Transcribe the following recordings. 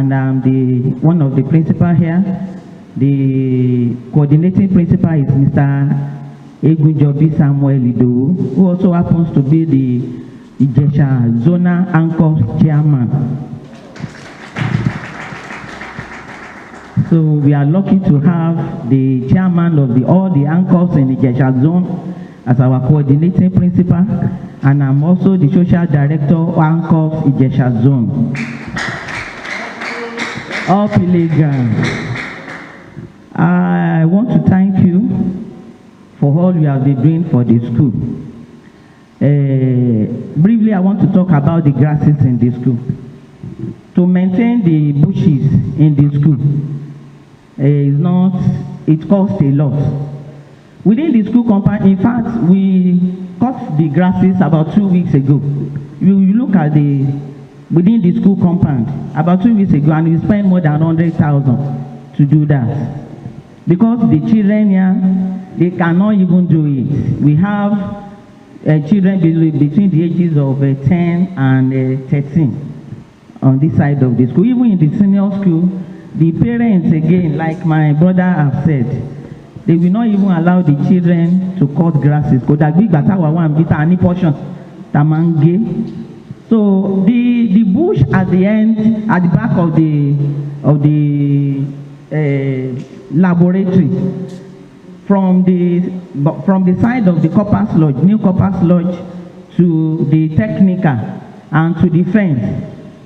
and I'm the one of the principal here. The coordinating principal is Mr. Egunjobi Samuel Ido, who also happens to be the Ijesha Zonal Anchors Chairman. So we are lucky to have the chairman of all the anchors in the Ijesha Zone as our coordinating principal, and I'm also the social director of Anchors Ijesha Zone. All Ilegrams. I want to thank you for all you have been doing for the school. Briefly, I want to talk about the grasses in the school. To maintain the bushes in the school it costs a lot. Within the school compound, in fact, we cut the grasses about 2 weeks ago. You look at within the school compound, about 2 weeks ago, and we spent more than 100,000 to do that. Because the children here, they cannot even do it. We have children between the ages of 10 and 13 on this side of the school. Even in the senior school, the parents, again, like my brother have said, they will not even allow the children to cut grasses. So the bush at the end, at the back of the laboratory, from the side of the Corpus Lodge, new Corpus Lodge, to the technical and to the fence,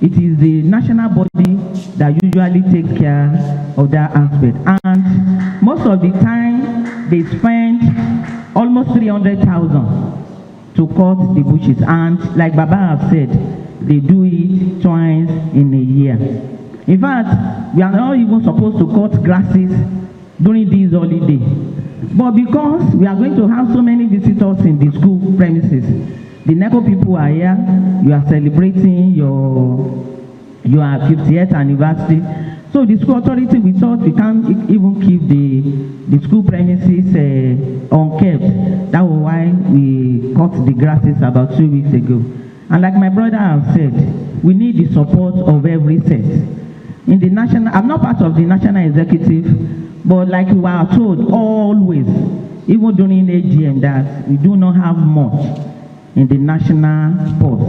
it is the national body that usually takes care of that aspect. And most of the time, they spend almost 300,000 to cut the bushes. And like Baba have said, they do it twice in a year. In fact, we are not even supposed to cut grasses during this holiday. But because we are going to have so many visitors in the school premises, the NECO people are here, you are celebrating your 50th anniversary. So the school authority, we thought we can't even keep the school premises unkept. That was why we cut the grasses about 2 weeks ago. And like my brother have said, we need the support of every set. In the national, I'm not part of the national executive, but like we were told always, even during AGM, that we do not have much in the national purse.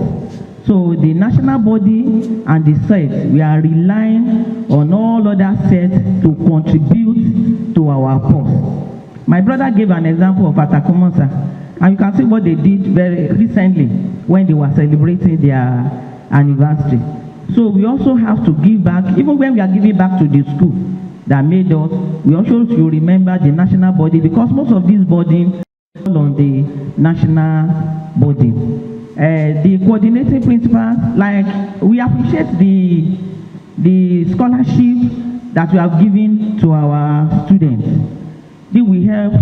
So the national body and the sets, we are relying on all other sets to contribute to our purse. My brother gave an example of Atakumosa, and you can see what they did very recently when they were celebrating their anniversary. So we also have to give back, even when we are giving back to the school that made us, we also should remember the national body, because most of these bodies fall on the national body. The coordinating principal, like, we appreciate the scholarship that we have given to our students. This will help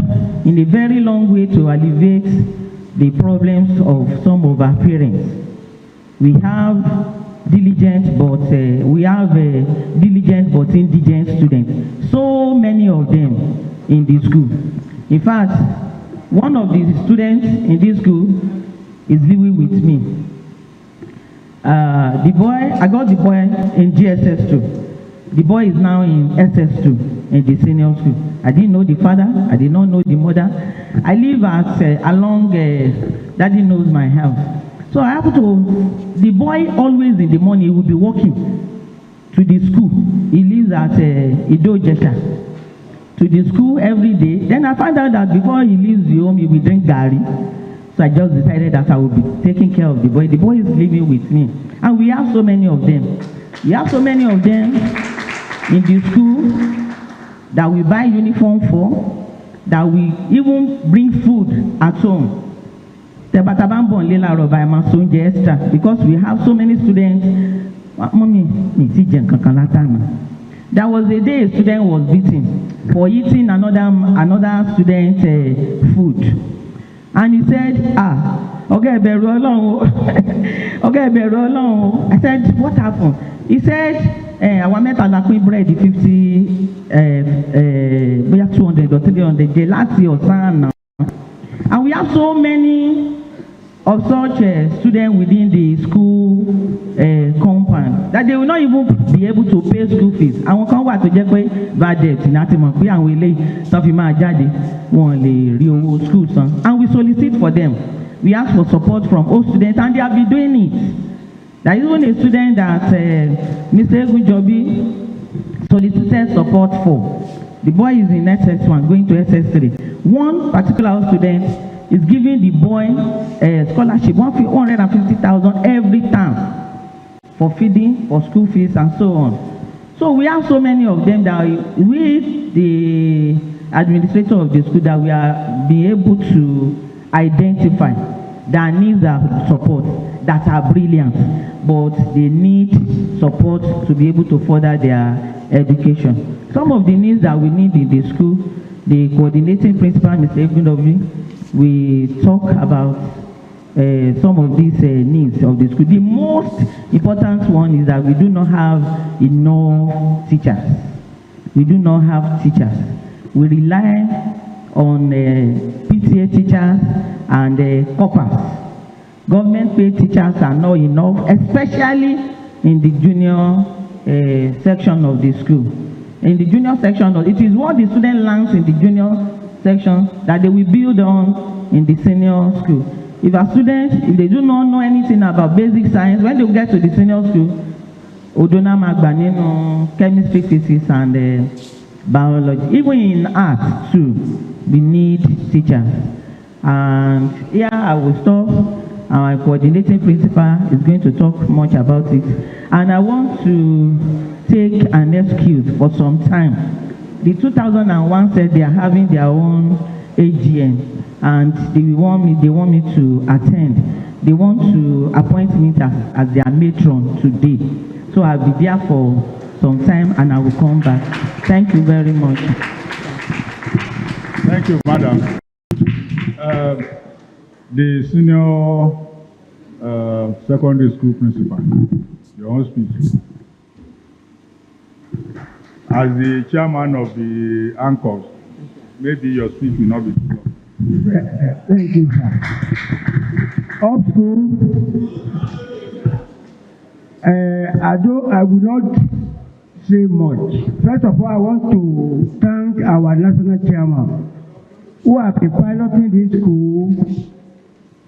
in a very long way to alleviate the problems of some of our parents. We have diligent but indigent students. So many of them in the school. In fact, one of the students in this school is living with me. I got the boy in GSS2. The boy is now in SS2 in the senior school. I didn't know the father. I did not know the mother. I live at along Daddy knows my house. So I have to, the boy always in the morning, he will be walking to the school. He lives at Ilegrams. To the school every day. Then I find out that before he leaves the home, he will drink gari. So I just decided that I will be taking care of the boy. The boy is living with me. And we have so many of them. We have so many of them in the school that we buy uniform for, that we even bring food at home. Because we have so many students. There was a day a student was beaten for eating another student's food. And he said, okay, okay, I said, what happened? He said, I want to bread 50, 200 or 300 gelati or sana. And we have so many of such students within the school compound. that they will not even be able to pay school fees. Àwọn kan wà tó jẹ́ pé bad debt ní àti mọ̀ pé àwọn eléyìí tó fi máa jáde wọn lè rí owó school san, and we solicit for them. We ask for support from all students, and they have been doing it. There is even a student that Mr. Egunjobi solicited support for. The boy is in SS1 going to SS3. One particular student is giving the boy a scholarship, 150,000 every term for feeding, for school fees, and so on. So we have so many of them that we, the administrator of the school, that we are being able to identify that needs our support, that are brilliant, but they need support to be able to further their education. Some of the needs that we need in the school, the coordinating principal, Mr. Egunjobi, we talk about some of these needs of the school. The most important one is that we do not have enough teachers. We do not have teachers. We rely on PTA teachers and corpers. Government paid teachers are not enough, especially in the junior section of the school. In the junior section, it is what the student learns in the junior section that they will build on in the senior school. If a student, if they do not know anything about basic science, when they get to the senior school, Odona Magbanino, chemistry, physics, and biology. Even in art too, we need teachers. And here I will stop. Our coordinating principal is going to talk much about it. And I want to take an excuse for some time. The 2001 said they are having their own AGM, and they want me to attend. They want to appoint me as their matron today. So I'll be there for some time and I will come back. Thank you very much. Thank you, madam. The senior secondary school principal, your own speech. As the chairman of the anchors, maybe your speech will not be too long. Thank you, sir. Up school, I will not say much. First of all, I want to thank our national chairman who have been piloting this school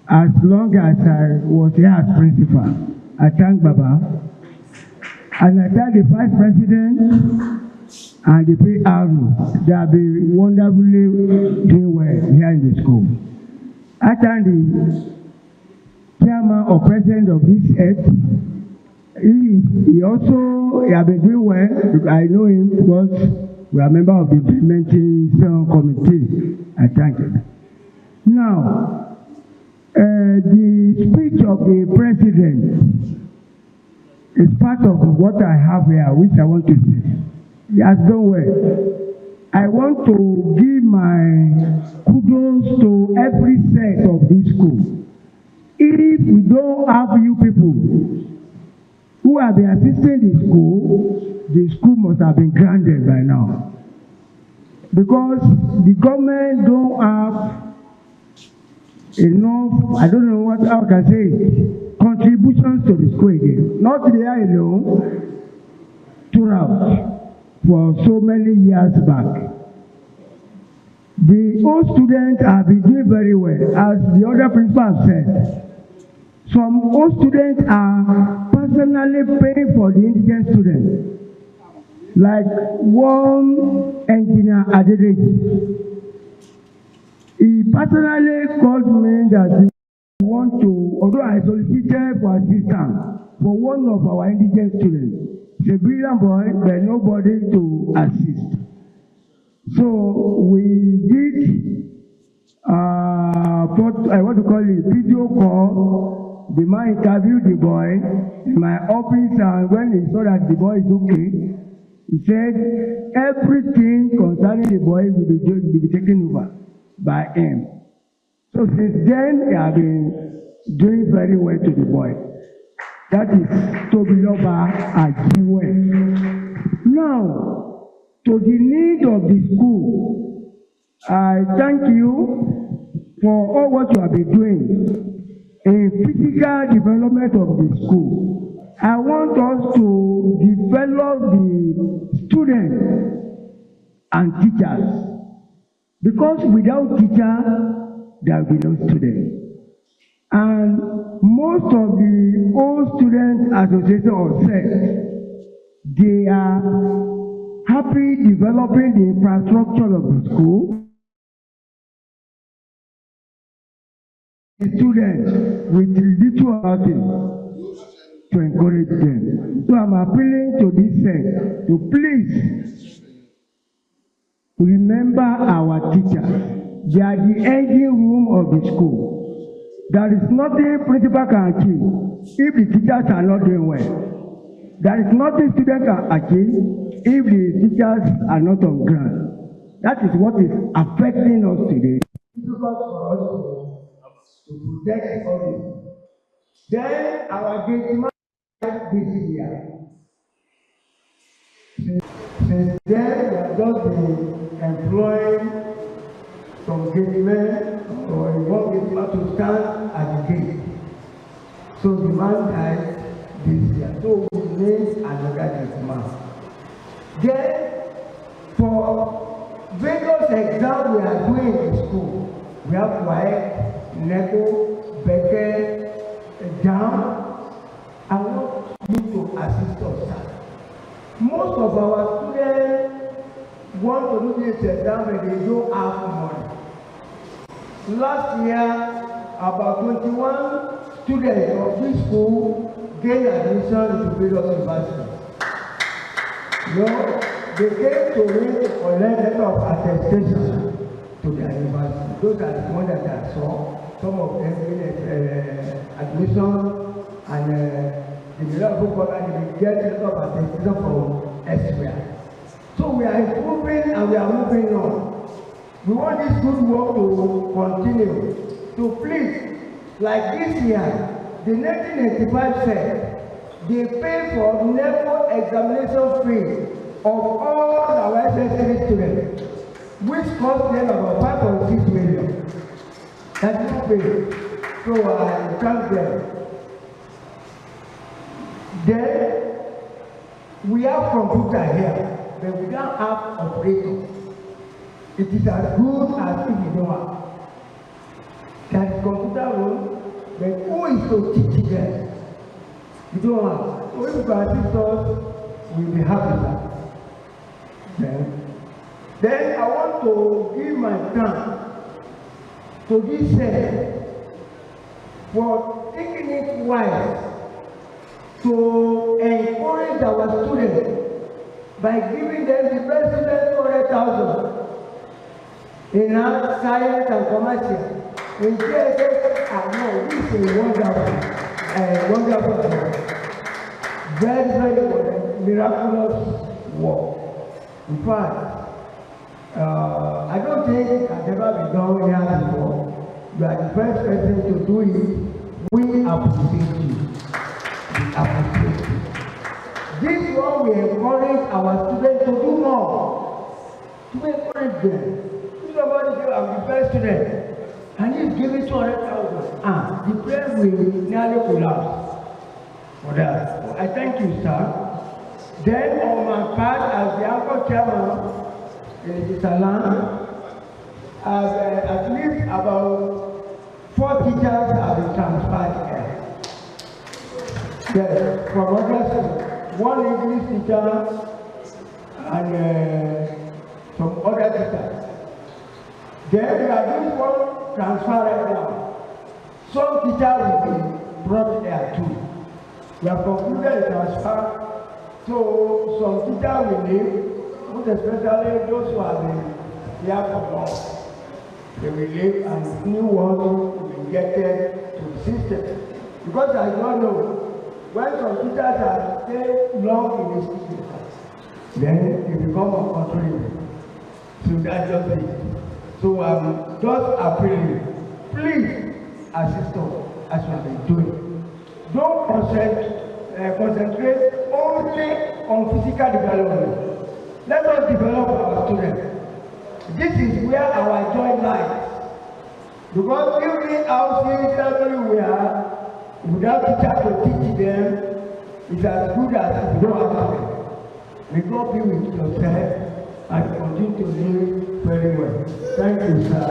as long as I was here as principal. I thank Baba. And I thank the vice president and the PRO. They have been wonderfully doing well here in the school. I thank the chairman or president of this earth. He also has been doing well. I know him because we are members of the implementation committee. I thank him. Now, the speech of the president is part of what I have here, which I want to say. He has done well. I want to give my kudos to every set of this school. If we don't have you people who have been assisting the school must have been granted by now. Because the government don't have enough, I don't know how I can say it, contributions to the school again. Not there alone, throughout, for so many years back. The old students have been doing very well, as the other principal said. Some old students are personally paying for the indigent students. Like one engineer Adedeji. He personally called me that he want to, although I solicited for assistance for one of our indigent students. He's a brilliant boy, but nobody to assist. So we did what I want to call it video call. The man interviewed the boy in my office, and when he saw that the boy is okay, he said everything concerning the boy will be taken over by him. So since then, he has been doing very well to the boy. That is Tobiloba Ajiwe. Now, to the need of the school, I thank you for all what you have been doing in physical development of the school. I want us to develop the students and teachers, because without teachers, there will be no students. And most of the old student association or sect, they are happy developing the infrastructure of the school. The students with little or nothing to encourage them. So I'm appealing to this sect to please remember our teachers. They are the engine room of the school. There is nothing principal can achieve if the teachers are not doing well. There is nothing students can achieve if the teachers are not on ground. That is what is affecting us today. It's difficult for us to protect the audience. Then our gate this year. Since then, we have just been employing some gatemen or one gateman to stand at the gate. So the man died this year. So we need another gateman. Then, for various exams we are doing in school, we have WAEC, NECO, Becker, JAM. I want you to assist us, sir. Most of our students want to do this exam and they don't have money. Last year, about 21 students of this school gained admission into various universities. No, they came to me to collect letter of attestation to their university. Those are the ones that I saw. Some of them gained admission and the development program, they get letter of attestation from elsewhere. So we are improving and we are moving on. We want this good work to continue. So please, like this year, the 1985 said they pay for NECO examination fee of all our SS3 students, which cost them about 5.6 million. That is paid. So I thank them. Then we have computer here, but we don't have operators. It is as good as if you don't have. There is computer room, but who is to teach them? You don't have. So if you assist us, we'll be happy. Then I want to give my thanks to this set for taking it wise to encourage our students by giving them the president 200,000 in art, science, and commercial. In JSS, I know this is wonderful, very, very miraculous work. In fact, I don't think it has ever been done here before. You are the first person to do it. We appreciate you. We appreciate you. This one we encourage our students to do more. To encourage them. If somebody says, I'm the first student, and he's giving 200,000, the prayer will nearly collapse for that. I thank you, sir. Then on my part as the anchor chairman in the salon, at least about 4 teachers have been transferred here. Yes, from other schools. 1 English teacher and some other teachers. Then we are doing 1 transfer right now. Some teachers will be brought there too. We have concluded the transfer. So some teachers will leave, most especially those who have been here for long. They will leave and new ones will be injected to the system. Because I don't know, when some teachers have stayed long in the system, then they become uncontrollable. So that's just it. So I'm just appealing, please assist us as we have been doing. Don't concentrate only on physical development. Let us develop our students. This is where our joy lies. Because if we housing everywhere without teachers to teach them, It's as good as you don't have to. May God be with yourself and continue to live very well. Thank you, sir.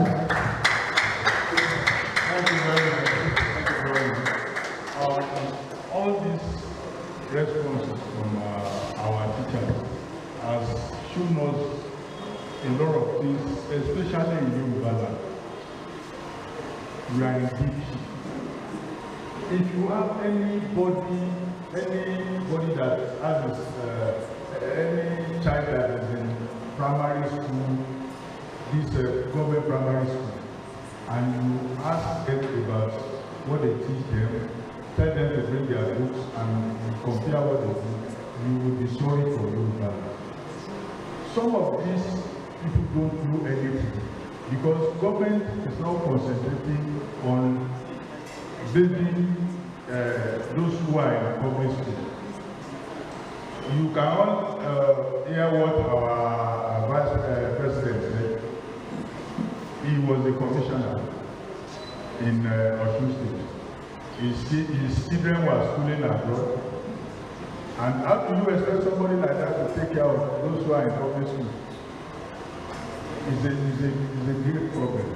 Thank you very much. Thank you very much. All these responses from our teachers has shown us a lot of things, especially in Yoruba land. We are in deep. If you have anybody that has any child that is in primary school, this government primary school, and you ask them about what they teach them, tell them to bring their books and you compare what they do, you will be sorry for Yoruba. Some of these people don't do anything because government is not concentrating on building those who are in public school. You cannot hear what our vice president said. He was a commissioner in Osun State. His children were schooling abroad. And how do you expect somebody like that to take care of those who are in public school? It's a great problem.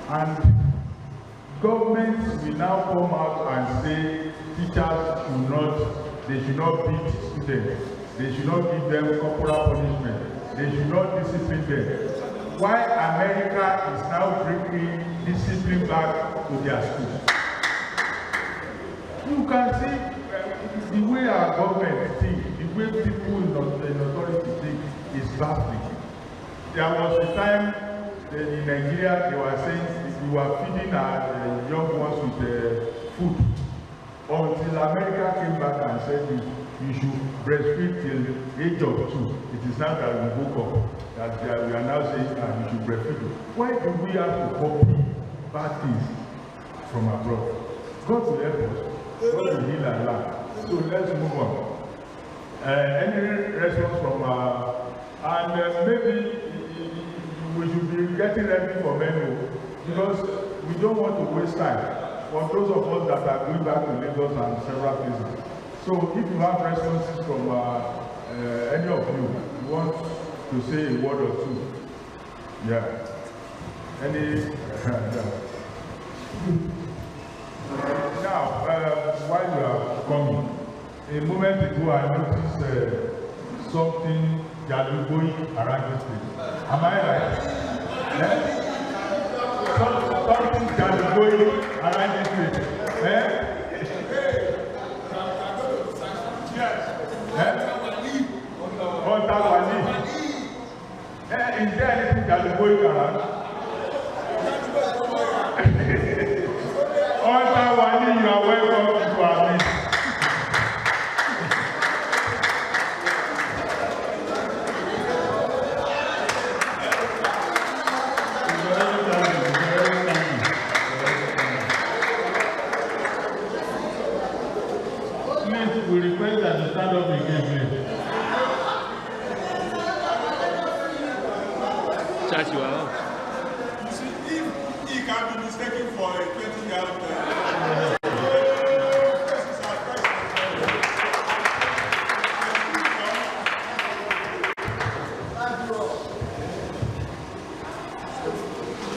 And government will now come out and say teachers should not beat students. They should not give them corporal punishment. They should not discipline them. Why America is now bringing discipline back to their schools? You can see the way our government think, the way people in authority think is baffling. There was a time in Nigeria they were saying we were feeding our young ones with food until America came back and said you should breastfeed till age of 2. It is now that we woke up that we are now saying you should breastfeed. Why do we have to copy bad things from abroad? God will help us. God will heal our land. So let's move on. Any response from and maybe we should be getting ready for menu because we don't want to waste time for those of us that are going back to Lagos and several places. So if you have responses from any of you want to say a word or two, yeah. Any now while you are coming, a moment ago I noticed something that is going around this place. Am I right? Yeah? Something that is going around this place. Eh? Is there anything that is going around? Wali, you are welcome to our meeting. Please, we request that you stand up again, please. Charge you out. You see, if he can be mistaken for a 20-year-old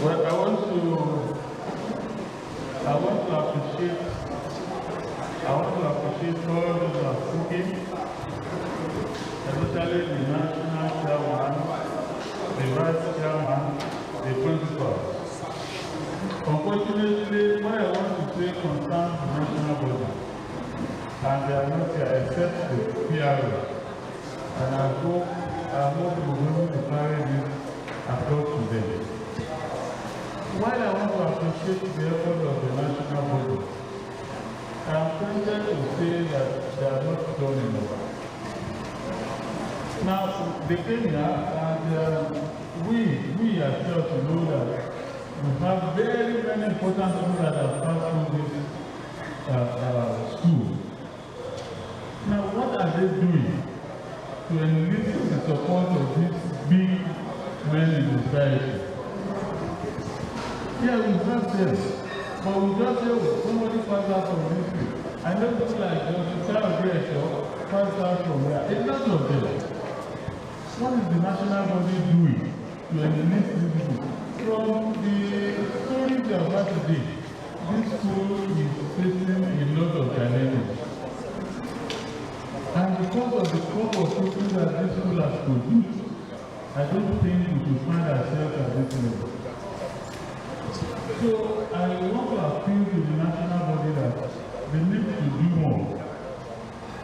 Well, I want to appreciate all those who are cooking, especially the national chairman, the vice chairman, the principal. Unfortunately, what I want to say concerns the national body, and they are not here except the PRO. And I hope we will be able to carry this across to them. While I want to appreciate the effort of the national body, I am tempted to say that they are not done enough. Now, they came here and we ourselves know that we have very, very important people that have passed through this school. Now, what are they doing to enlist the support of these big men in society? Yeah, we have them, but we just say, somebody passed out from this. I know people like Justice Child pass out from here. A lot of them. What is the national body doing to eliminate these people? From the stories they have had today, this school is facing a lot of challenges. And because of the crop of people that this school has produced, I don't think we should find ourselves at this level. So I want to appeal to the national body that they need to do more.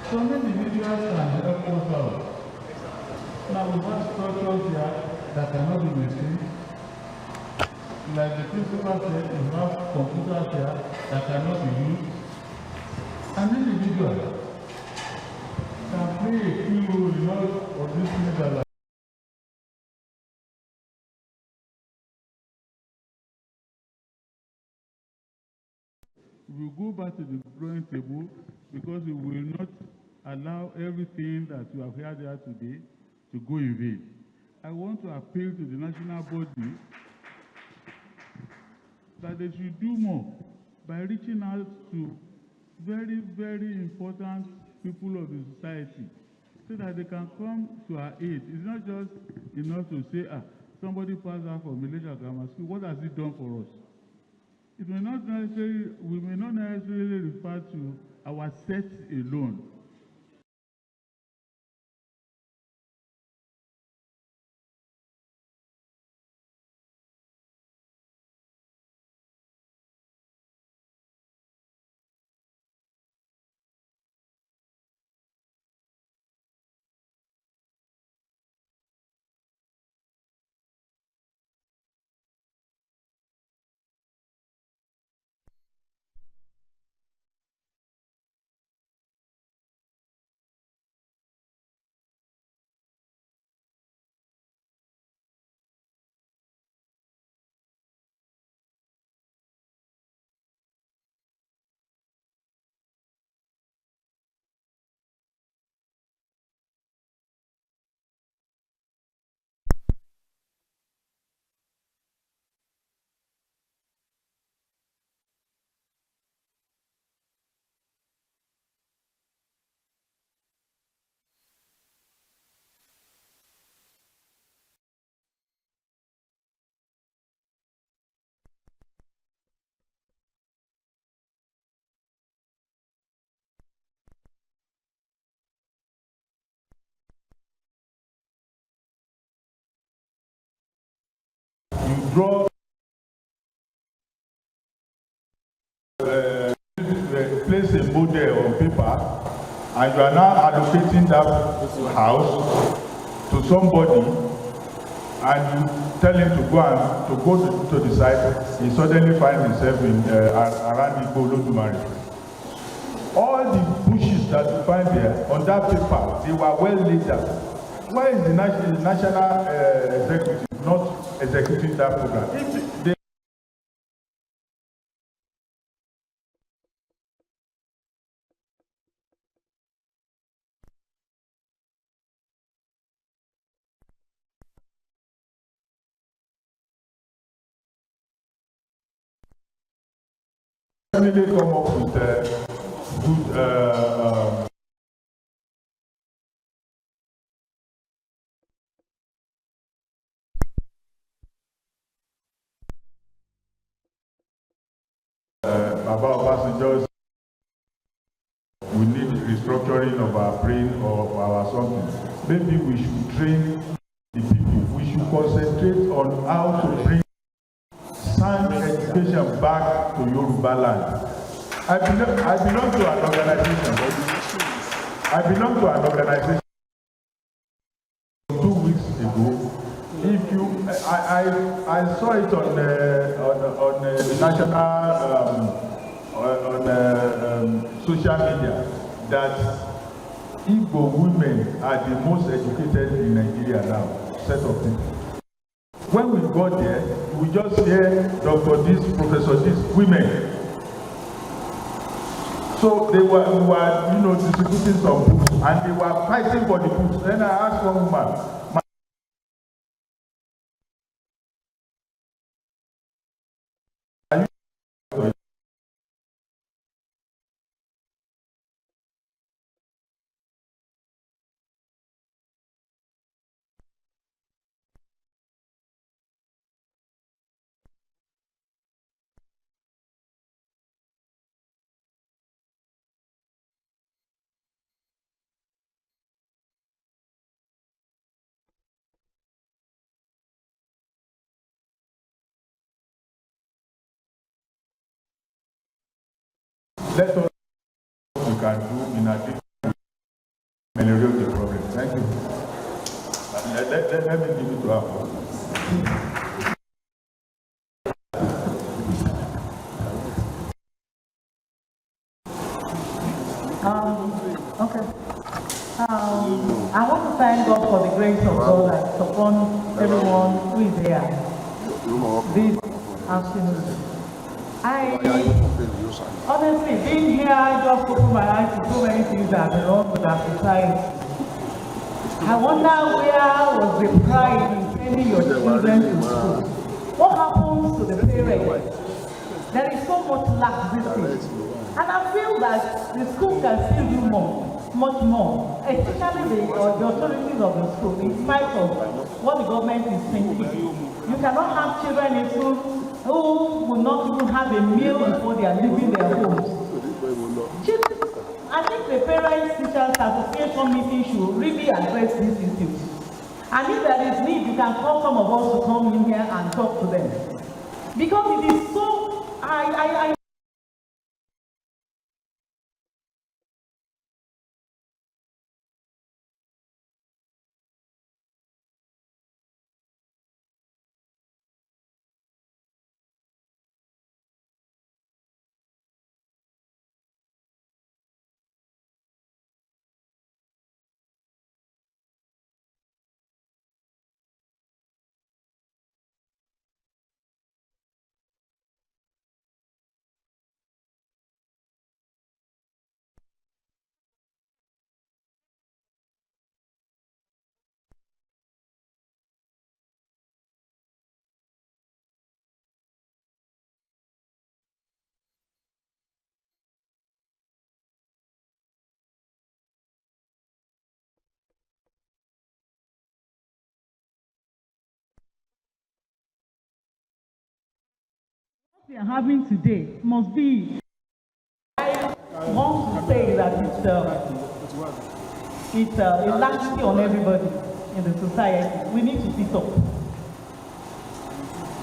Some individuals can help us out. Now we have structures here that cannot be maintained. Like the principal said, we have computers here that cannot be used. An individual can play a key role in all of these things that are. We will go back to the drawing table because we will not allow everything that you have heard here today to go in vain. I want to appeal to the national body that they should do more by reaching out to very, very important people of the society so that they can come to our aid. It's not just enough to say, somebody passed out from Malaysia Grammar School. What has it done for us? It may not necessarily, we may not necessarily refer to our set alone. You draw place a model on paper and you are now allocating that house to somebody and you tell him to go to the site, he suddenly finds himself in around the Olodumare. All the bushes that you find there on that paper, they were well laid out. Why is the national executive not executing that program? If they definitely come up with good Baba Obasanjo's, we need restructuring of our brain or of our something. Maybe we should train the people. We should concentrate on how to bring sound education back to Yoruba land. I belong to an organization 2 weeks ago. If you, I saw it on the national social media that Igbo women are the most educated in Nigeria now. Set of people. When we got there, we just hear Dr. this, Professor this, women. So they were, distributing some books, and they were fighting for the books. Then I asked one woman, let us what we can do in addition to ameliorate the problem. Thank you. Let me give it to her. Okay. I want to thank God for the grace of God that's upon everyone who is here this afternoon. Honestly, being here, I just opened my eyes to so many things that are wrong with our society. I wonder where was the pride in sending your children to school? What happens to the parents? There is so much laxity. And I feel that the school can still do much more, especially the authorities of the school, in spite of what the government is thinking. You cannot have children in school who will not even have a meal before they are leaving their homes. I think the Parents Teachers Association meeting should really address this issue. And if there is need, you can call some of us to come in here and talk to them. Because it is so, we are having today must be, I want to say that it's a laxity on everybody in the society. We need to sit up.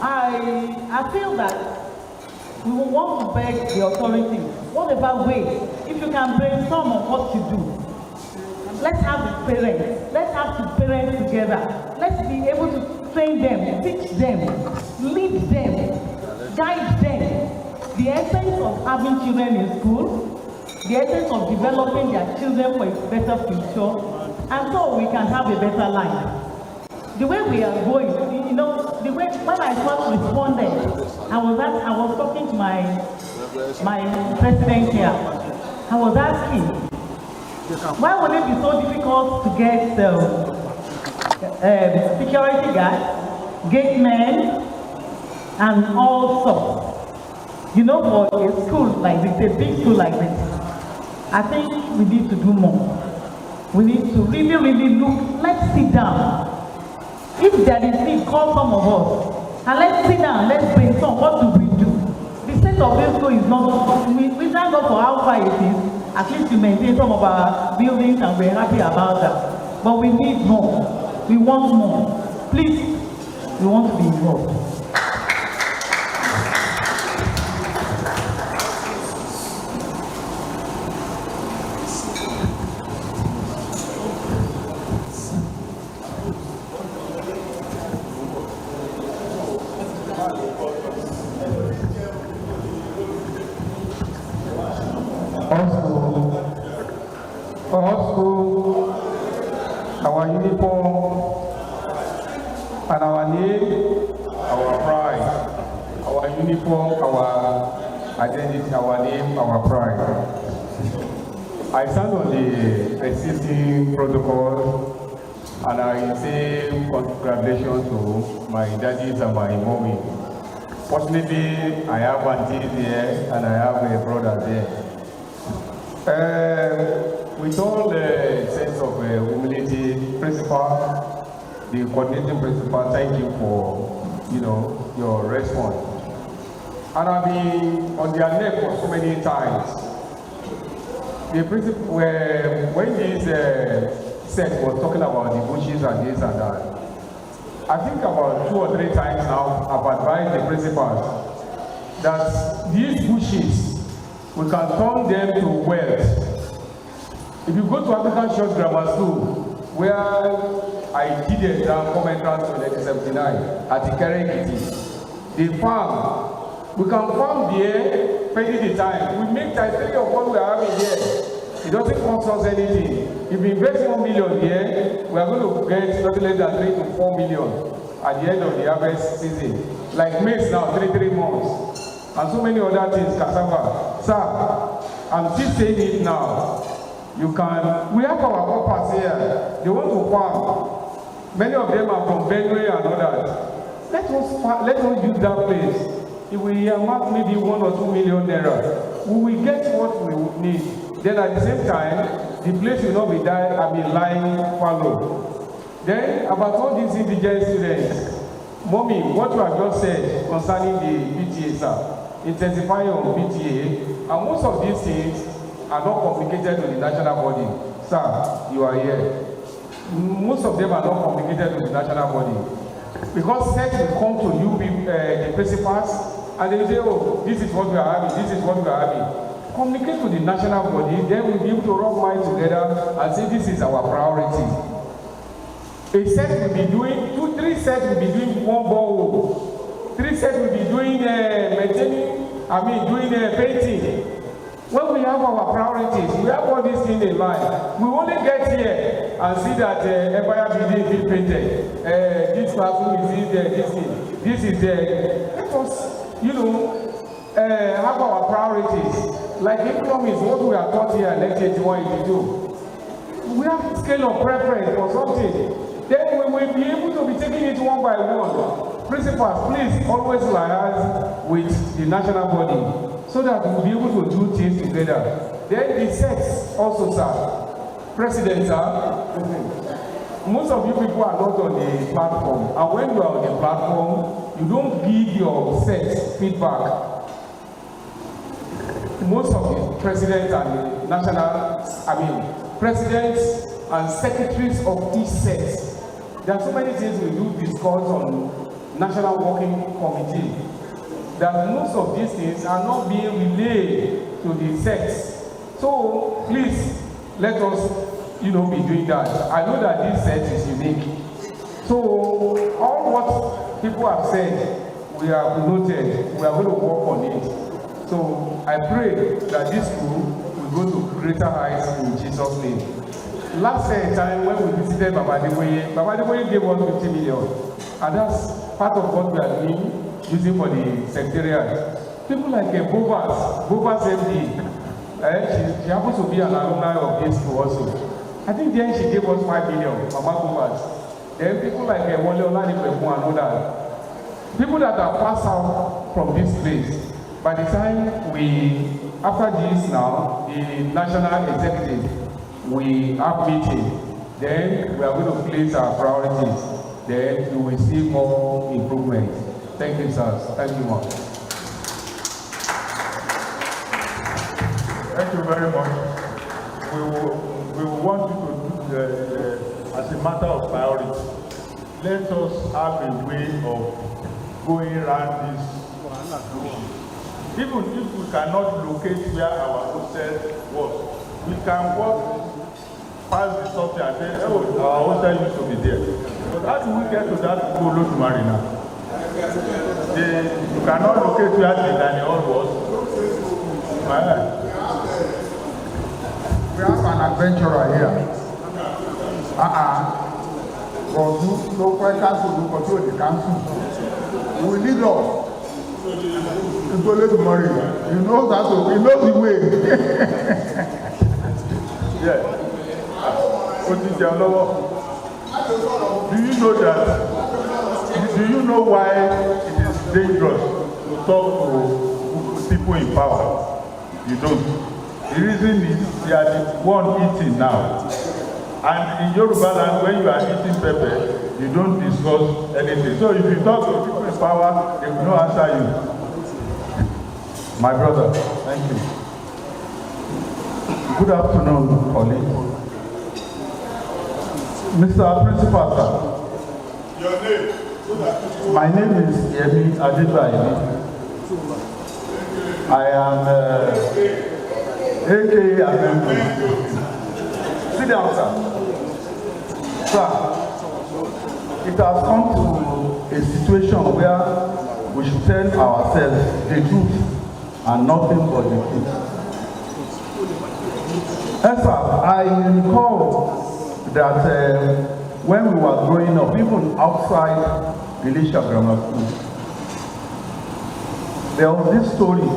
I feel that we will want to beg the authorities, whatever way, if you can brainstorm on what to do. Let's have the parents, let's have the parents together. Let's be able to train them, teach them, lead them, guide them. The essence of having children in school, the essence of developing their children for a better future, and so we can have a better life. The way we are going, you know, the way when I first responded, I was talking to my president here. I was asking, why would it be so difficult to get security guards, gate men, and all sorts? You know, for a school like this, a big school like this, I think we need to do more. We need to really look. Let's sit down. If there is need, call some of us, and let's sit down, let's brainstorm. What do we do? The state of this school is not, we thank God for how far it is. At least we maintain some of our buildings and we're happy about that. But we need more. We want more. Please, we want to be involved. Also, our uniform and our name, our pride. Our uniform, our identity, our name, our pride. I stand on the existing protocol and I say congratulations to my daddies and my mommy. Fortunately, I have aunties there and I have a brother there. With all the sense of humility, principal, the coordinating principal, thank you for, your response. And I've been on their neck for so many times. The principal, when this set was talking about the bushes and this and that, I think about 2 or 3 times now I've advised the principals that these bushes we can turn them to wealth. If you go to African Church Grammar School, where I did the exam, common entrance to 1979 at Ikere, the farm, we can farm there, pay the time. We make times 3 of what we are having here. It doesn't cost us anything. If we invest 1 million here, we are going to get nothing less than 3 to 4 million at the end of the harvest season. Like maize now, 3 months. And so many other things, cassava. Sir, I'm still saying it now. You can, we have our hoppers here. They want to farm. Many of them are from Benue and others. Let us use that place. If we amount maybe 1 or 2 million naira, we will get what we need. Then at the same time, the place will not be lying fallow. Then about all these indigent students, Mommy, what you have just said concerning the PTA, sir, intensifying on PTA, and most of these things are not communicated to the national body. Sir, you are here. Most of them are not communicated to the national body. Because set will come to you, the principals, and they will say, oh, this is what we are having, this is what we are having. Communicate to the national body, then we'll be able to rub minds together and say this is our priority. A set will be doing, 3 sets will be doing 1 borehole. 3 sets will be doing painting. When we have our priorities, we have all these things in mind. We only get here and see that Empire building is painted. This classroom is there, this is there. Let us, have our priorities. Like economics, what we are taught here in lecture 8182. We have scale of preference for something. Then we will be able to be taking it one by one. Principals, please always liaise with the national body so that we'll be able to do things together. Then the sex also, sir. President, sir, most of you people are not on the platform. And when you are on the platform, you don't give your sex feedback. Most of the presidents and the presidents and secretaries of each sex, there are so many things we do discuss on National Working Committee, that most of these things are not being relayed to the sex. So please, let us, be doing that. I know that this set is unique. So all what people have said, we have noted, we are going to work on it. So I pray that this school will go to greater heights in Jesus' name. Last time when we visited Baba Adeboye gave us 50 million. And that's part of what we are doing, using for the secretariat. People like Bovas MD, she happens to be an alumni of this school also. I think then she gave us 5 million, Mama Bovas. Then people like Wole Oladipo and others. People that are passed out from this place. By the time after this now, the national executive, we have meeting, then we are going to place our priorities, then you will see more improvement. Thank you, sir. Thank you, much. Thank you very much. We will want you to do as a matter of priority. Let us have a way of going around this. Even if we cannot locate where our hostel was, we can walk past the subject and say, oh, our hostel used to be there. But how do we get to that Polo to Marina? You cannot locate where the Daniel was. We have an adventurer here. But no cancel, no control the council. We need us. You go to Murray. You know that. You know the way. Yeah. Do you know that? Do you know why it is dangerous to talk to people in power? You don't. The reason is they are the one eating now. And in Yoruba land, when you are eating pepper, you don't discuss anything. So if you talk to people in power, they will not answer you. My brother, thank you. Good afternoon, colleagues. Mr. Principal, sir. Your name? My name is Yemi Adebayi. I am A.K. Abembe. Sit down, sir. Sir, it has come to a situation where we should tell ourselves the truth and nothing but the truth. Yes, sir, I recall that when we were growing up, even outside Ilegrams Grammar School, there was this story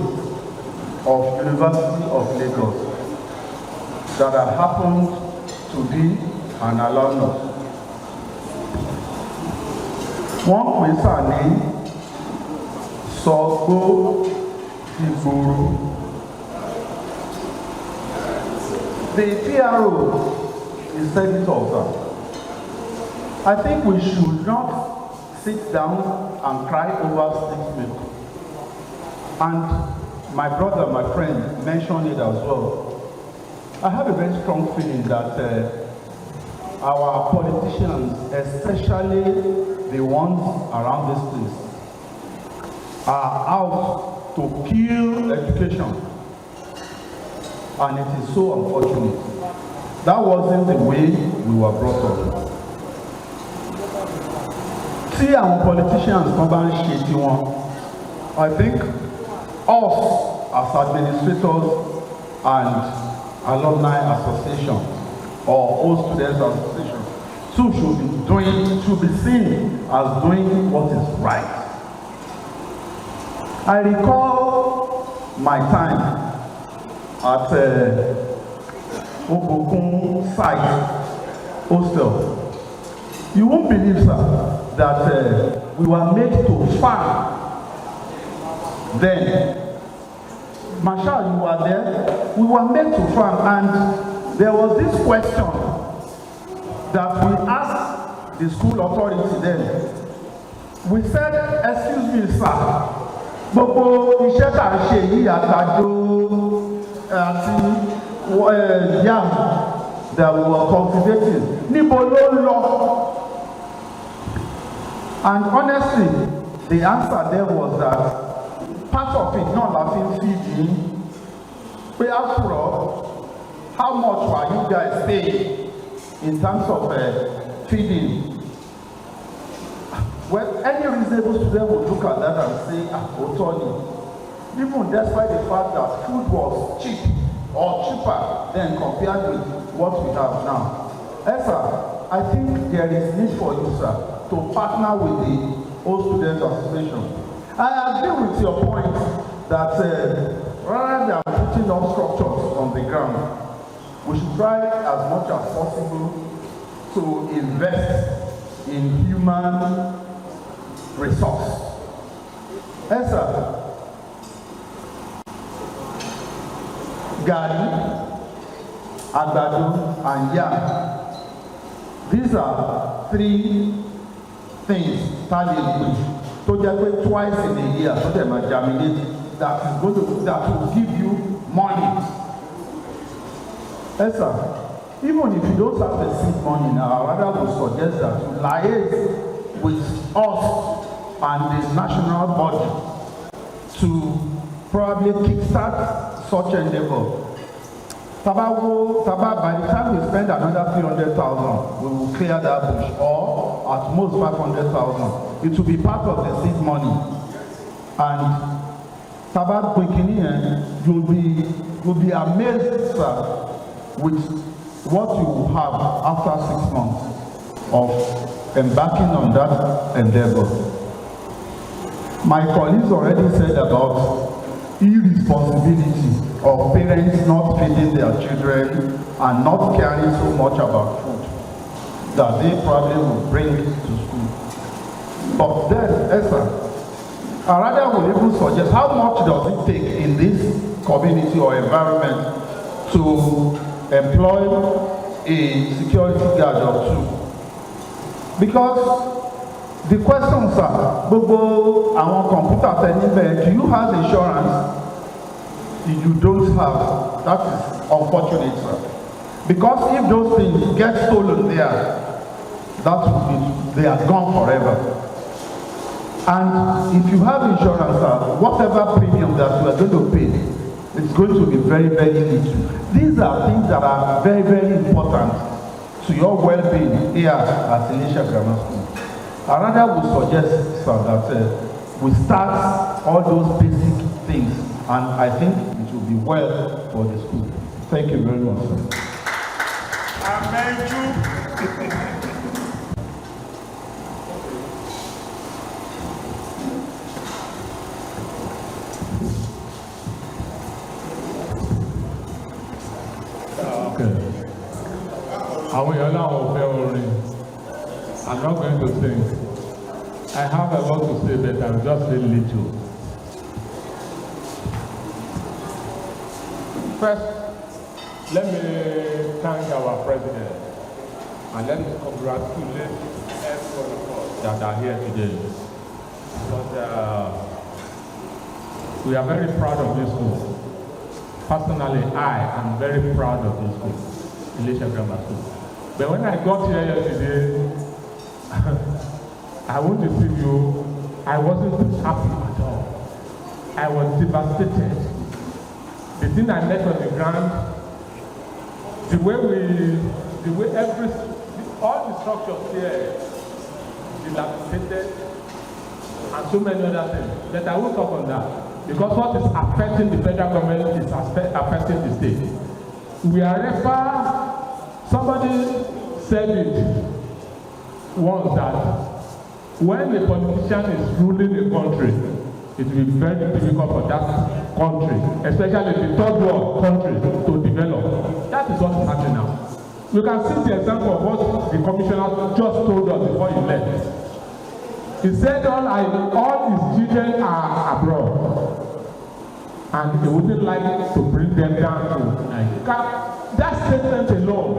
of University of Lagos that had happened to be an alumnus. Wọ́n pè sá ní Sọgbó Ìgboro. The PRO is senator, sir. I think we should not sit down and cry over sticks milk. And my brother, my friend, mentioned it as well. I have a very strong feeling that our politicians, especially the ones around this place, are out to kill education. And it is so unfortunate. That wasn't the way we were brought up. See, our politicians come and shake you on. I think us as administrators and alumni association or all students association should be seen as doing what is right. I recall my time at Obokun site hostel. You won't believe, sir, that we were made to farm. Then, Marshall, you were there. We were made to farm, and there was this question that we asked the school authority then. We said, "Excuse me, sir, gbogbo iṣẹ́ tá a ṣe yìí àgbàdo àti yam that we were cultivating níbo ló lọ?" And honestly, the answer there was that part of it not having feeding. But after all, how much were you guys paying in terms of feeding? Well, any reasonable student would look at that and say, Otoni, even despite the fact that food was cheap or cheaper than compared with what we have now. Sir, I think there is need for you, sir, to partner with the Old Students Association. I agree with your point that rather than putting up structures on the ground, we should try as much as possible to invest in human resource. Yes, sir. Gari, àgbàdo, and yam. These are three things talent to just twice in a year so they might germinate that will give you money. Yes, sir. Even if you don't have the seed money now, I rather would suggest that you liaise with us and the national body to probably kickstart such endeavor. By the time we spend another 300,000, we will clear that bush, or at most 500,000. It will be part of the seed money. And you'll be amazed, sir, with what you will have after 6 months of embarking on that endeavor. My colleagues already said about irresponsibility of parents not feeding their children and not caring so much about food that they probably will bring to school. But then, Esther, I rather would even suggest how much does it take in this community or environment to employ a security guard or two? Because the questions are, gbogbo àwọn computer tẹ́lifẹ̀, do you have insurance? You don't have. That is unfortunate, sir. Because if those things get stolen there, they are gone forever. And if you have insurance, whatever premium that you are going to pay, it's going to be very, very little. These are things that are very, very important to your well-being here at Ilegrams School. I rather would suggest, sir, that we start all those basic things, and I think it will be well for the school. Thank you very much, sir. I'm not going to sing. I have a lot to say, but I'll just say little. First, let me thank our president, and let me congratulate every one of us that are here today. Because we are very proud of this school. Personally, I am very proud of this school, Ilegrams School. But when I got here yesterday, I won't deceive you, I wasn't happy at all. I was devastated. The thing I met on the ground, all the structures here, dilapidated, and so many other things. But I won't talk on that, because what is affecting the federal government is affecting the state. Somebody said it once that when a politician is ruling a country, it will be very difficult for that country, especially the third world country, to develop. That is what is happening now. You can see the example of what the commissioner just told us before he left. He said all his children are abroad, and he wouldn't like to bring them down to Nigeria. That statement alone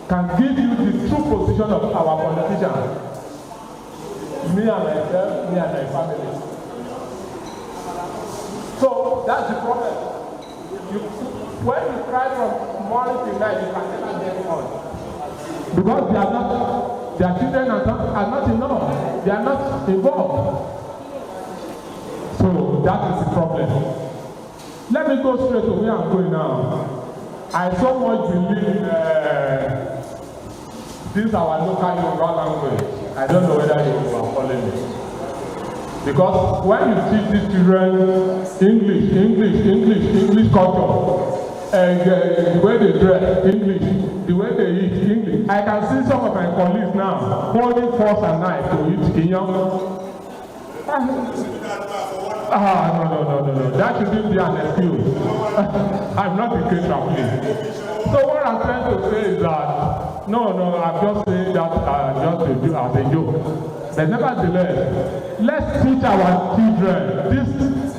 can give you the true position of our politicians. Me and myself, me and my family. So that's the problem. When you cry from morning to night, you can never get on. Because their children are not enough. They are not involved. So that is the problem. Let me go straight to where I'm going now. I so much believe in this our local Yoruba language. I don't know whether you are following me. Because when you teach these children English culture, and the way they dress, English, the way they eat, English, I can see some of my colleagues now holding forks and knives to eat Kenyan. No. That shouldn't be an excuse. I'm not a caterer, please. So what I'm trying to say is that, no, I'm just saying that as a joke. But nevertheless, let's teach our children,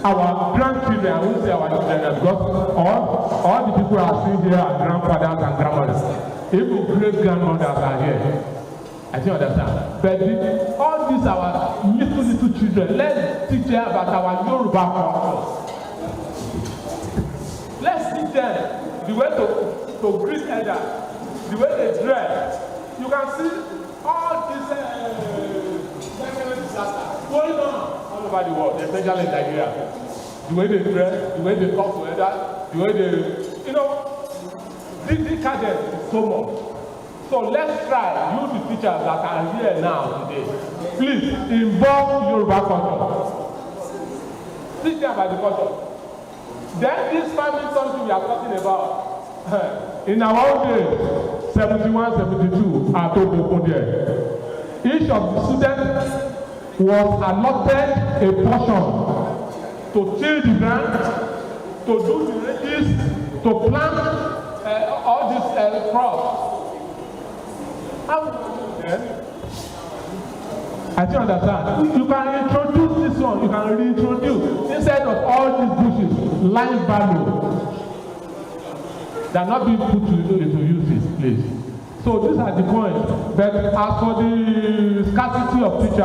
our grandchildren, I won't say our children, because all the people are sitting here are grandfathers and grandmothers. Even great-grandmothers are here. I think you understand. But all these our little children, let's teach them about our Yoruba culture. Let's teach them the way to greet elders, the way they dress. You can see all these disasters going on all over the world, especially in Nigeria. The way they dress, the way they talk to elders, the way they, this cadence is so much. So let's try, you the teachers that are here now today, please involve Yoruba culture. Teach them about the culture. Then this family something we are talking about. In our own days, 71, 72, at Ogbokun there, each of the students was allotted a portion to till the ground, to do the ridges, to plant all these crops. I don't understand. You can introduce this one, you can reintroduce instead of all these bushes, line value. They are not being put to use, please. So these are the points. But as for the scarcity of teachers,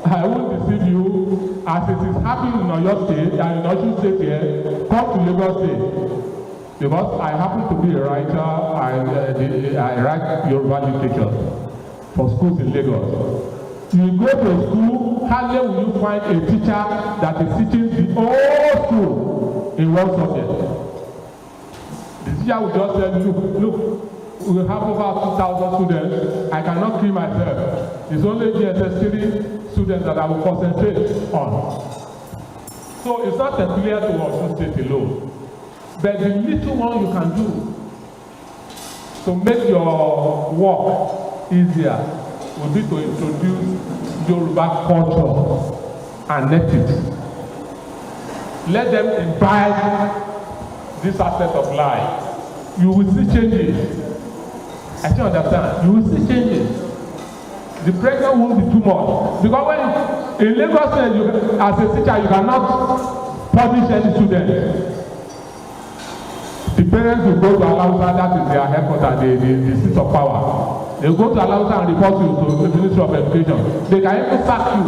I won't deceive you. As it is happening in Oyo State and in Osun State here, come to Lagos State. Because I happen to be a writer, I write Yoruba literature for schools in Lagos. You go to a school, hardly will you find a teacher that is teaching the whole school in one subject. The teacher will just tell you, look, we have over 2,000 students. I cannot kill myself. It's only GSS 3 students that I will concentrate on. So it's not peculiar to Osun State alone. But the little one you can do to make your work easier would be to introduce Yoruba culture and ethics. Let them imbibe this aspect of life. You will see changes. I can understand. You will see changes. The pressure won't be too much. Because when in Lagos State, as a teacher, you cannot punish any student. The parents will go to Alausa, that is their headquarters, the seat of power. They will go to Alausa and report you to the Ministry of Education. They can even sack you.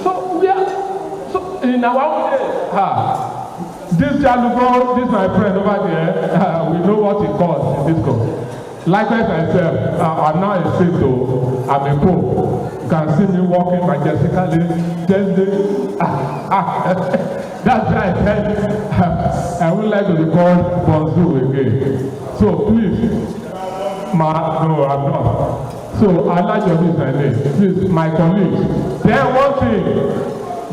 So in our own day, this Jalugo, this my friend over there, we know what he calls in this school. Likewise myself, I'm not a saint though, I'm a pope. You can see me walking majestically, gently. That's why I said I would like to be called Bonzu again. So please, no, I'm not. So Allah Jobi is my name. Please, my colleagues. Then one thing,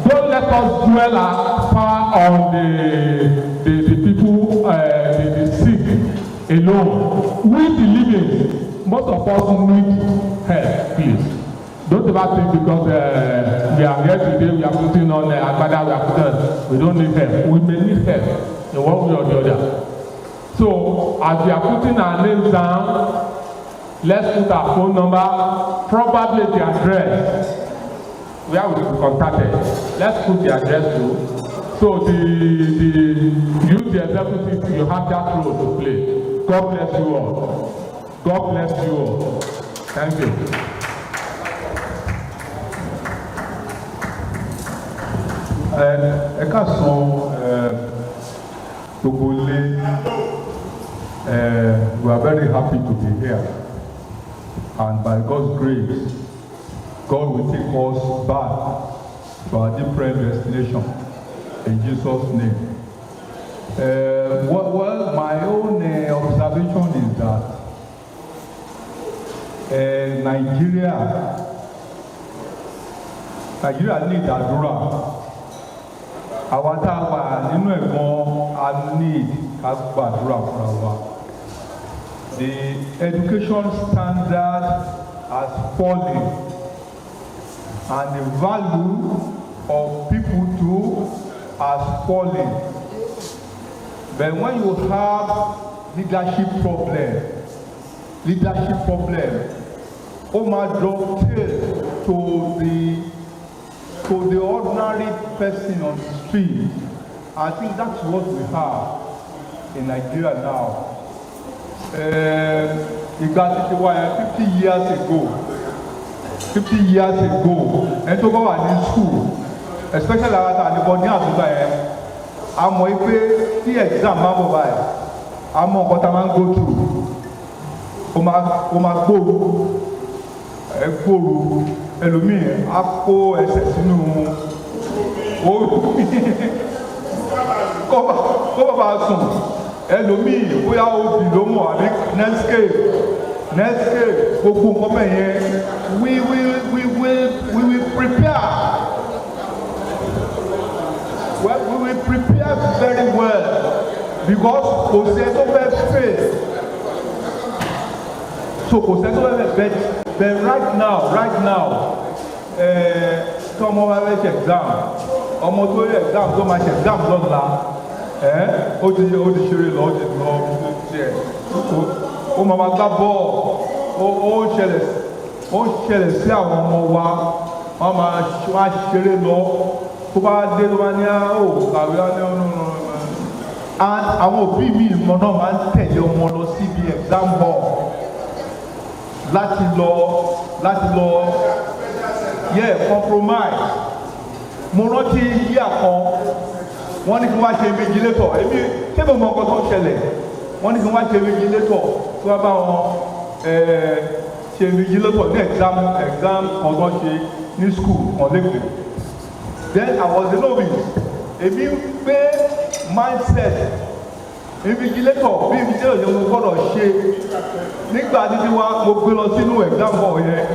don't let us dwell our power on the people, the sick alone. We the living, most of us need help, please. Don't ever think because we are here today, we are putting on Agbada, we don't need help. We may need help in one way or the other. So, as we are putting our names down, let's put our phone number, probably the address, where we will be contacted. Let's put the address too. So, the youth executive, you have that role to play. God bless you all. God bless you all. Thank you. Ẹ káàsán gbogbo ilé, we are very happy to be here, and by God's grace, God will take us back to our different destination in Jesus' name. Well, my own observation is that Nigeria need àdúrà. Àwọn tá a wà nínú ẹ̀gbọ́n a need ká gbàdúrà fúnra wa. The education standard has fallen, and the value of people too has fallen. But when you have leadership problem, ó máa dovetail to the ordinary person on the street. I think that's what we have in Nigeria now. Ìgbà títí wá yẹn 50 years ago, ẹni tó bá wà ní school, especially àwọn àtàlẹ́bọ̀ ní àdúgbò yẹn, a mọ̀ pé tí exam máa bọ̀ báyìí, a mọ̀ nǹkan tá a máa ń go through. Ó máa gbòòrò, ẹlòmíì á kó ẹsẹ̀ sínú kó bàbá sùn, ẹlòmíì bóyá obì ló mọ̀ àbí Netscape gbogbo nǹkan bẹ́ẹ̀ yẹn we will prepare very well because kò sẹ́ tó fẹ́ fail, so kò sẹ́ tó fẹ́ bẹ́ẹ̀. But right now, tí ọmọ wa fẹ́ ṣe exam, ọmọ tó yẹ exam tó máa ṣe exam lọ́la, ó ti ṣeré lọ, ó ti lọ tiẹ̀, ó máa gbá bọ́ọ̀, ó ṣẹlẹ̀ sí àwọn ọmọ wa, wọ́n máa ṣeré lọ, tó bá dé tó bá ní kàwé á ní ọ̀nà. And àwọn òbí mi ìmọ̀ náà máa ń tẹ̀lé ọmọ lọ síbi exam hall láti lọ compromise. Mo rántí yíyà kan, wọ́n ní kí wọ́n ṣe invigilator, èmi ṣé mo mọ ọkọ tó ń ṣẹlẹ̀, wọ́n ní kí wọ́n ṣe invigilator tí wọ́n bá wọn ṣe invigilator ní exam kan tó ṣe ní school kan lẹ́kọ̀ọ́. Then I was a novice. Èmi gbé mindset invigilator bí invigilator yẹn mo gbọ́dọ̀ ṣe nígbà títí wa mo gbé lọ sínú exam hall yẹn.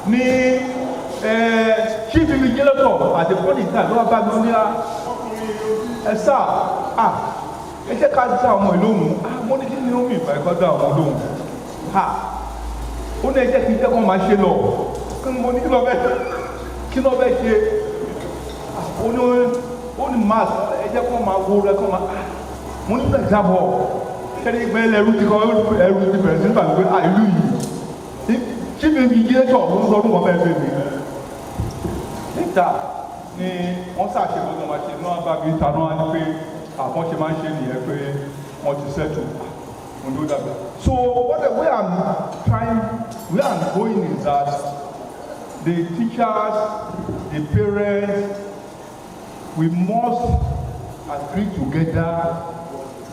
Ní chief invigilator at the point in time ló wá bá mi ní ẹ sá ẹ jẹ́ ká dá àwọn ìlóhùn mo ní kí ni ó mì ìgbà ẹ̀kọ́ dá àwọn ìlóhùn ó ní ẹ jẹ́ kí n jẹ́ kó máa ṣe lọ mo ní kí lọ bẹ́ẹ̀ ṣe ó ní mass ẹ jẹ́ kó máa wo rẹ kó máa mo ní exam hall ṣẹ́ni ìgbẹ́ ẹrú ti bẹ̀rẹ̀ sí nígbà pé ìlú yìí chief invigilator ló ń sọ ọdún kan bẹ́ẹ̀ bẹ́ẹ̀ mi níta ni wọ́n ṣàṣe gbogbo máa ṣe náà bá mi ta náà ní pé àwọn ṣe máa ń ṣe nìyẹn pé wọ́n ti ṣẹ́tù òun ló dàgbà. So where I'm going is that the teachers, the parents, we must agree together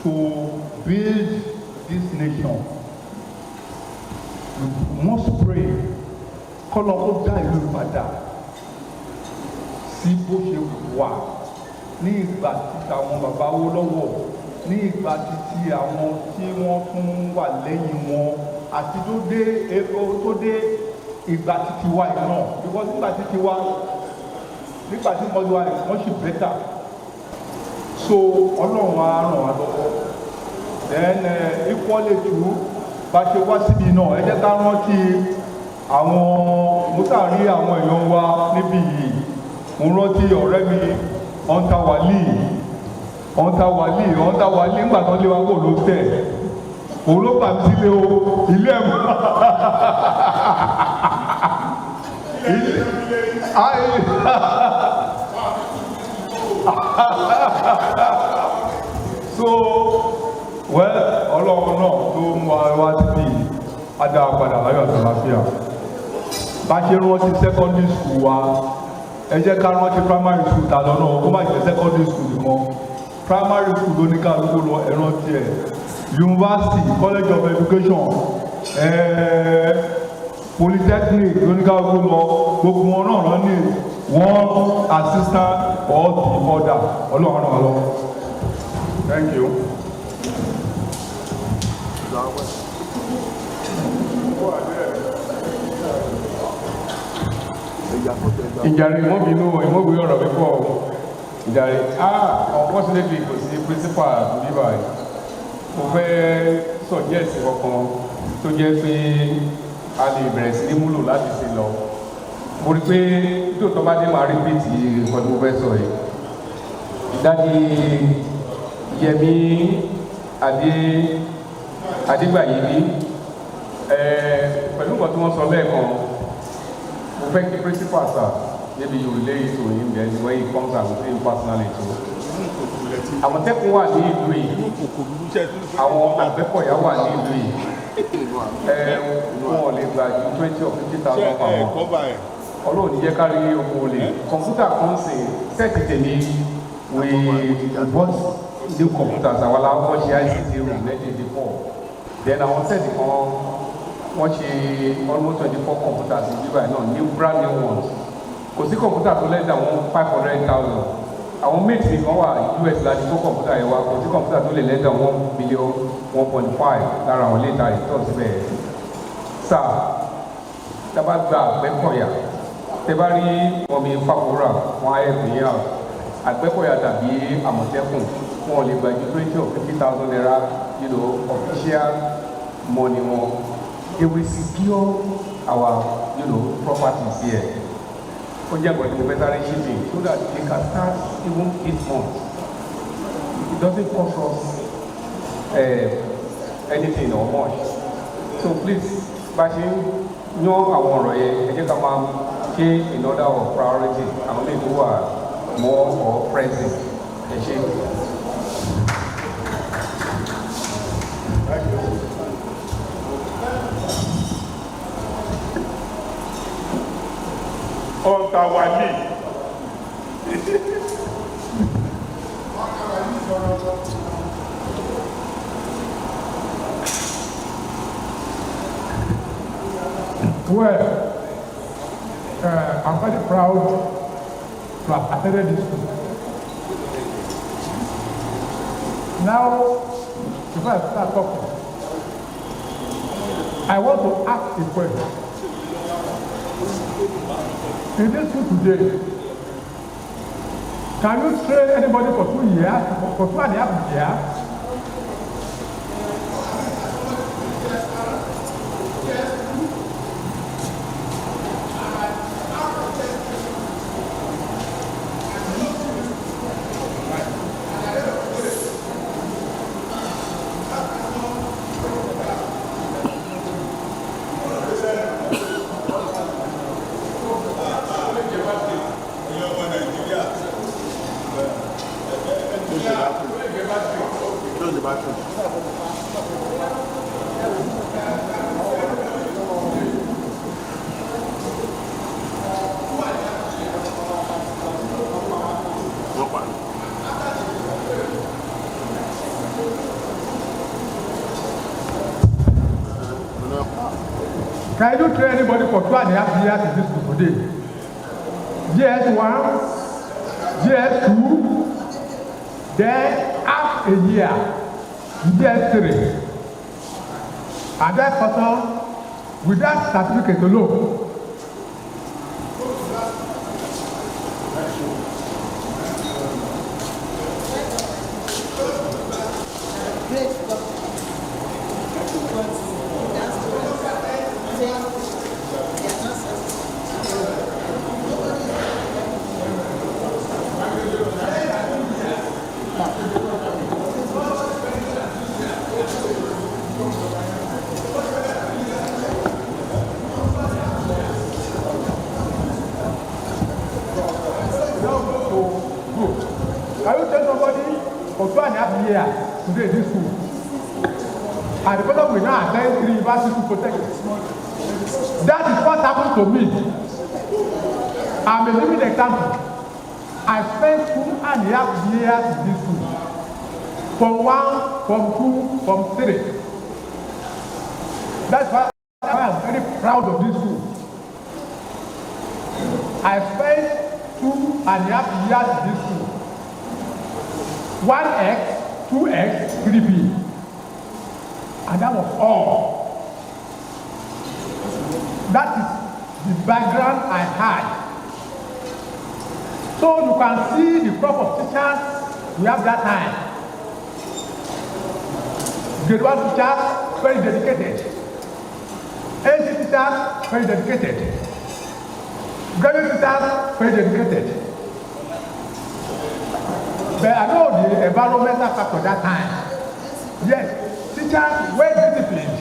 to build this nation. We must pray kọ́lọ́ kó dá ìlú padà sí bó ṣe wà ní ìgbà tí àwọn bàbá wó lọ́wọ́ ní ìgbà tí àwọn tí wọ́n tún wà lẹ́yìn wọn àti tó dé ìgbà títí wa yìí náà because nígbà títí wa nígbà tí mọ́jú wa wọ́n ṣì bẹ́tà so ọlọ́run á ràn wá lọ́wọ́ then equally true bá ṣe wá síbi náà ẹ jẹ́ ká rántí àwọn mọ́tàrí àwọn èèyàn wa níbí yìí mo rántí ọ̀rẹ́ mi ọ̀ǹtà wàlí ńgbà tán lé wa kó ló tẹ̀ òun ló bà mí sílé o ilé ẹ̀mọ́ so well ọlọ́run náà tó mú wa síbi adá padà láyọ̀ àti àlàáfíà bá ṣe rántí secondary school wa ẹ jẹ́ ká rántí primary school ta lọ́nà ó má jẹ́ secondary school nìkan primary school ló ní kálukú lọ ẹ rántí ẹ university college of education polytechnic ló ní kálukú lọ gbogbo wọn náà lọ ní one assistant or the other ọlọ́run náà lọ. Thank you. Ìjàre ìmọ̀bìnú ìmọ̀bìnú ọ̀rọ̀ pípọ̀ ìjàre unfortunately kò sí principal níbà mo fẹ́ suggest kankan tó jẹ́ pé a lè bẹ̀rẹ̀ sí ní múlò láti ṣe lọ mo rí pé tóòtọ́ bá dé máa rí bíìtì nǹkan tí mo fẹ́ sọ yìí Dádì Yẹmí Adégbàyébí pẹ̀lú nǹkan tí wọ́n sọ lẹ́ẹ̀kan mo fẹ́ kí principal sir maybe you relay it to him then when he comes and see him personally too. Àmọ̀tẹ́kùn wà ní ìlú yìí àwọn Àgbẹ̀kọ̀yà wà ní ìlú yìí wọn ò lè gbà ju 20 or 50,000 per month. Ọlọ́run jẹ́ kárí oko olè kọ̀ǹpútà kan sì sẹ́ẹ̀tì tèmi we bought new computers àwọn aláwọ̀ ṣe ICT room 1984 then àwọn sẹ́ẹ̀tì kan wọ́n ṣe almost 24 computers in Dubai náà new brand new ones kò sí kọ̀ǹpútà tó less than 500,000 àwọn mates mi kan wà US láti kó kọ̀ǹpútà yẹn wá kò sí kọ̀ǹpútà tó lè less than 1 billion 1.5 lára àwọn létà ìtọ́ síbẹ̀ sáà tábà gba Àgbẹ̀kọ̀yà tẹ́bá rí wọn bí fàkúrà wọn ayé ìpínyà Àgbẹ̀kọ̀yà tàbí Àmọ̀tẹ́kùn wọn ò lè gba ju 20 or 50,000 naira official money wọn. They will secure our properties here. Ó jẹ́ àgbàdo monetary shipping so that they can start even 8 months. It doesn't cost us anything or much. So please, bá ṣe ń yan àwọn ọ̀rọ̀ yẹn, ẹ jẹ́ ká máa ṣe in order of priority àwọn lè tó wà more or present. Ẹ ṣe. Ọ̀tà wàlí. Well, I'm very proud to have attended this school. Now, before I start talking, I want to ask a question. In this school today, can you train anybody for 2 years, for 2.5 years? Can you train anybody for 2.5 years in this school today? GS1, GS2, then half a year, GS3. And that person, with that certificate alone, can you tell somebody for 2.5 years today in this school? And the person will now attend 3 universities to protect it. That is what happened to me. I'm a living example. I spent 2.5 years in this school. From 1, from 2, from 3. That's why I'm very proud of this school. I spent 2.5 years in this school. 1X, 2X, 3B. And that was all. That is the background I had. So you can see the crop of teachers we have that time. Grade 1 teachers, very dedicated. AC teachers, very dedicated. Graduate teachers, very dedicated. But I know the environmental factor that time. Yes, teachers were disciplined.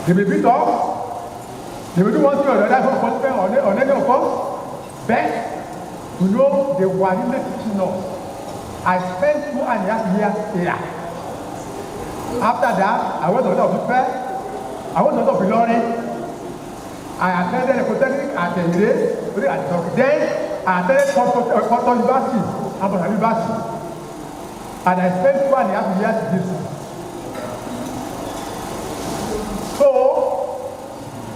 They may beat up. They will do one thing or another on any of us. But you know, they were really teaching us. I spent 2.5 years here. After that, I went to the fair. I went to the Filori. I attended a polytechnic at Ire. Then I attended Porto University. University, and I spent 2.5 years in this school. So,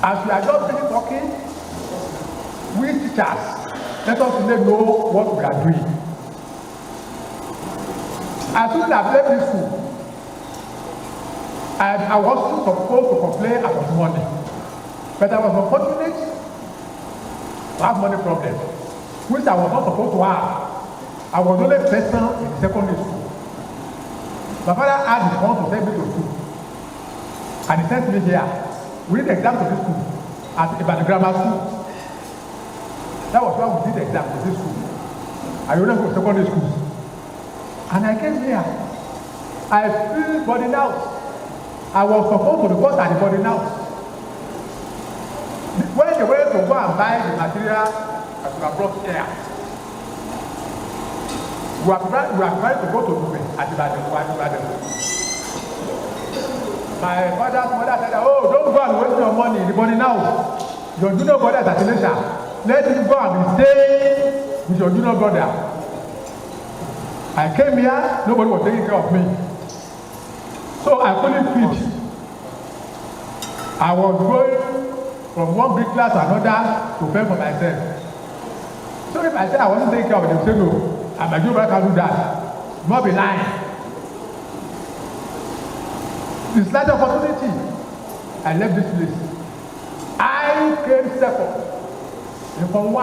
as we are just finished talking, we teachers, let us really know what we are doing. As soon as I left this school, I wasn't supposed to complain about money, but I was unfortunate to have money problems, which I was not supposed to have. I was only person in secondary school. My father had the funds to send me to school. And he sent me here. We did the exam to this school at Ilegrams grammar school. That was why we did the exam to this school. I only go to secondary school. And I came here. I feel boarding house. I was supposed to report at the boarding house. When they went to go and buy the material, I should have brought here. We are trying to go to Dubai at Ibadan. My father's mother said, oh, don't go and waste your money in the body now. Your junior brother is at Ilesha. Let him go and stay with your junior brother. I came here, nobody was taking care of me. So I couldn't feed. I was going from one big class to another to fend for myself. So if I say I want to take care of them, say no, and my brother can do that. You must be lying. It's like opportunity. I left this place. I came second in Form 1.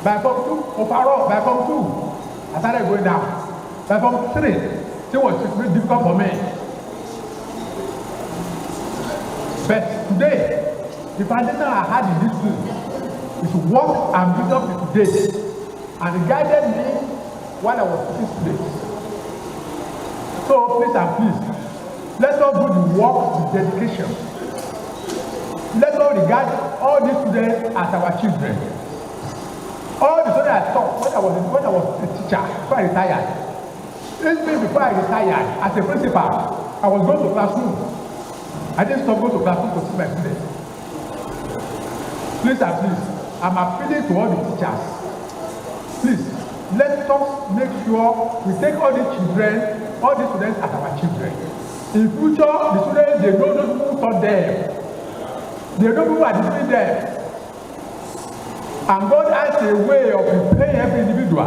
By Form 2, overall, by Form 2, I started going down. By Form 3, it was very difficult for me. But today, the foundation I had in this school is what I'm doing up to today. And it guided me while I was in this place. So please and please, let's all do the work with dedication. Let's all regard all these students as our children. All the students I taught when I was a teacher, before I retired. Even before I retired, as a principal, I was going to classroom. I didn't stop going to classroom to see my students. Please and please, I'm appealing to all the teachers. Please, let us make sure we take all these children, all these students as our children. In future, the students, they know those who taught them. They know who are teaching them. And God has a way of repaying every individual.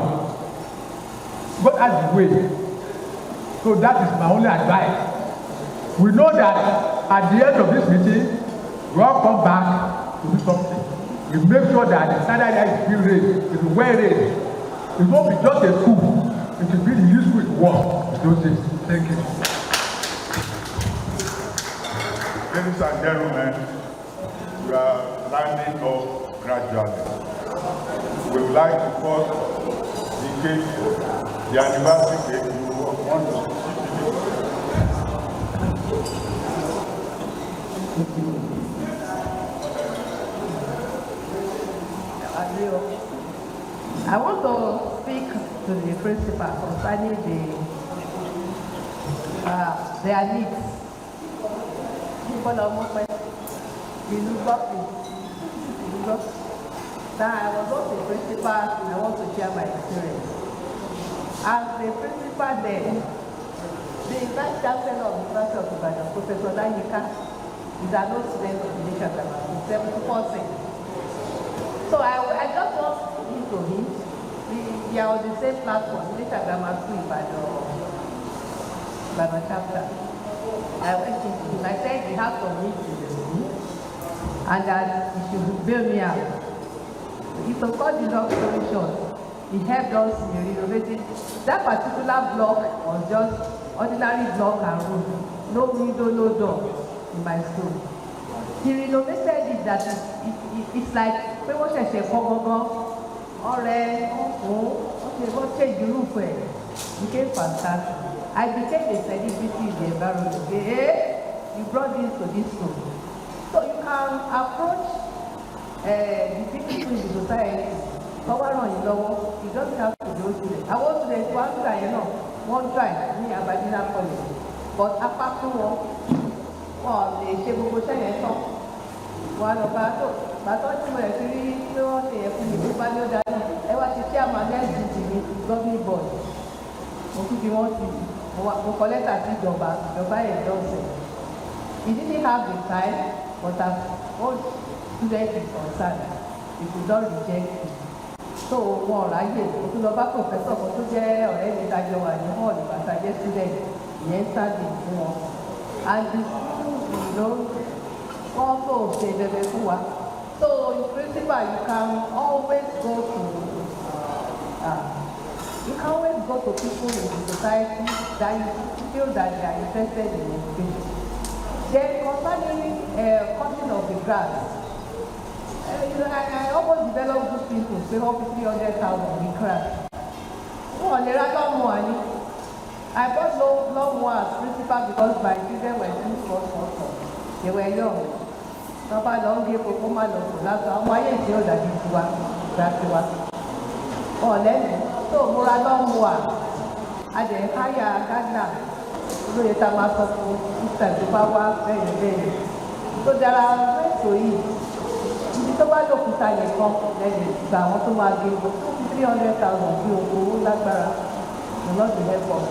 God has a way. So that is my only advice. We know that at the end of this meeting, we all come back to do something. We make sure that the standard is being raised, it is well raised. It won't be just a school, it will be the useful work with those things. Thank you. Ladies and gentlemen, we are lining up gradually. We would like to first dedicate the anniversary cake. You want to I want to speak to the principal concerning their needs. Now, I was also a principal and I want to share my experience. As the principal there, the vice chancellor of the University of Ibadan, Professor Nayika, is an old student of the Ilegrams, 70%. So I just want to speak to him. We are on the same platform, Ilegrams Ibadan chapter. I went to him. I said he has some needs in the school and that he should bail me out. It's of course the long story short. He helped us in renovating. That particular block was just ordinary block and room. No window, no door in my school. He renovated it that it's like when we say what change the roof it became fantastic. I became a celebrity in the environment. Hey, you brought this to this school. So you can approach the people in the society. Power on your level, you don't have to go to it. I want to let one try, one try, me and Badina College. But apart from the Shebo one of our but what you actually know, the value that I was the chairman of governing board. If you want to collect a job, he didn't have the time, but as all students is concerned, if you don't reject it. So wọn ráyè o tún lọ bá professor kan tó jẹ́ ọ̀rẹ́ mi dájọ́ wà ní hall ìbàtà jẹ́ student ìyẹn sáàdì fún wọn and the school also ṣe bẹ̀bẹ̀ fún wa. So in principle you can always go to people in the society that you feel that they are interested in education. Then concerning cutting of the grass. I almost developed good people, pay up 300,000 in crash. Oh, there are no money. I bought no more as principal because my children were too small. They were young. Papa don't give a woman of last time. Why is it that you want that you want? Oh, then, so Murado Mua. I didn't hire Ghana. So it's a matter of system to power very. So there are ways to eat. Tó bá lòkúta nìkan lẹ́yìn ìgbà àwọn tó máa gbé 300,000 bí owó lágbára lọ́dún lẹ́kọ̀ọ́.